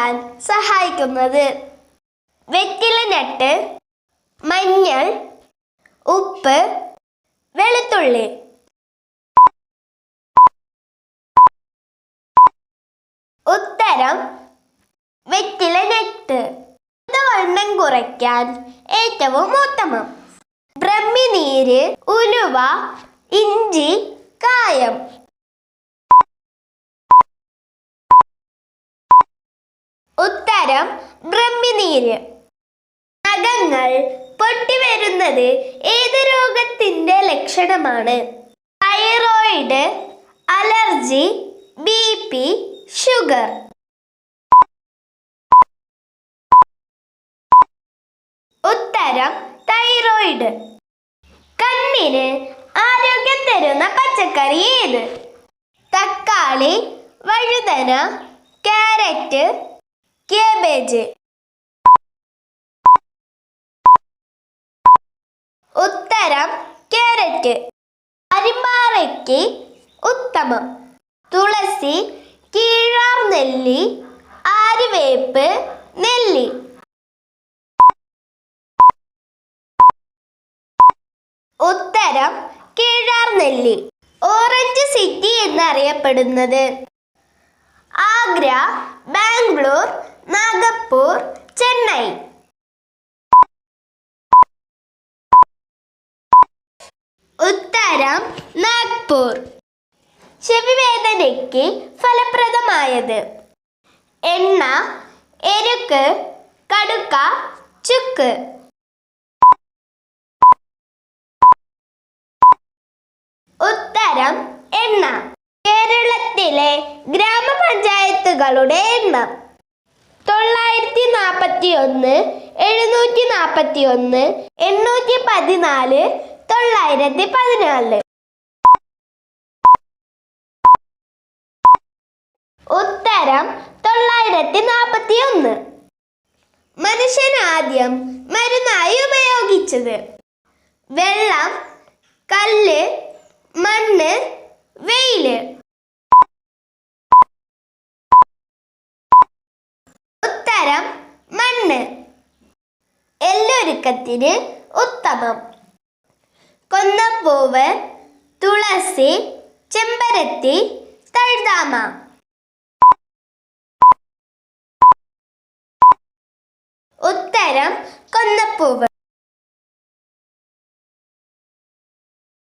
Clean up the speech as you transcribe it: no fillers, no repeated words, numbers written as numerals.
ഉണ്ടാക്കാൻ സഹായിക്കുന്നത്. വെറ്റില ഞട്ട്, മഞ്ഞൾ, ഉപ്പ്, വെളുത്തുള്ളി. ഉത്തരം വെറ്റില ഞട്ട്. വണ്ണം കുറയ്ക്കാൻ ഏറ്റവും ഉത്തമം. ബ്രഹ്മിനീര്, ഉലുവ, ഇഞ്ചി, കായം. ഉത്തരം ബ്രഹ്മിനീര്. നഖങ്ങൾ പൊട്ടിവരുന്നത് ഏത് രോഗത്തിന്റെ ലക്ഷണമാണ്? Thyroid, allergy, BP, sugar. ഉത്തരം തൈറോയിഡ്. കണ്ണിന് ആരോഗ്യം തരുന്ന പച്ചക്കറി ഏത്? തക്കാളി, വഴുതന, ക്യാരറ്റ്, കേബേജ്. ഉത്തരം ക്യാരറ്റ്. അരിമ്പാറയ്ക്ക് ഉത്തമം. തുളസി, കീഴാർനെല്ലി, ആര്യവേപ്പ്, നെല്ലി. ഉത്തരം കീഴാർനെല്ലി. ഓറഞ്ച് സിറ്റി എന്നറിയപ്പെടുന്നത്? ആഗ്ര, ബാംഗ്ലൂർ, നാഗപ്പൂർ, ചെന്നൈ. ഉത്തരം നാഗ്പൂർ. ചെവിവേദനയ്ക്ക് ഫലപ്രദമായത്? എണ്ണ, എരുക്ക്, കടുക്ക, ചുക്ക്. ഉത്തരം എണ്ണ. കേരളത്തിലെ ഗ്രാമപഞ്ചായത്തുകളുടെ എണ്ണം? 941, 741, 814, 914. ഉത്തരം 941. മനുഷ്യൻ ആദ്യം മരുന്നായി ഉപയോഗിച്ചത്? വെള്ളം, കല്ല്, മണ്ണ്, വെയില്. ഉത്തരം മണ്ണ്. എല്ലൊരുക്കത്തിന് ഉത്തമം? കൊന്നപ്പൂവ്, തുളസി, ചെമ്പരത്തി, തഴുതാമ. ഉത്തരം കൊന്നപ്പൂവ്.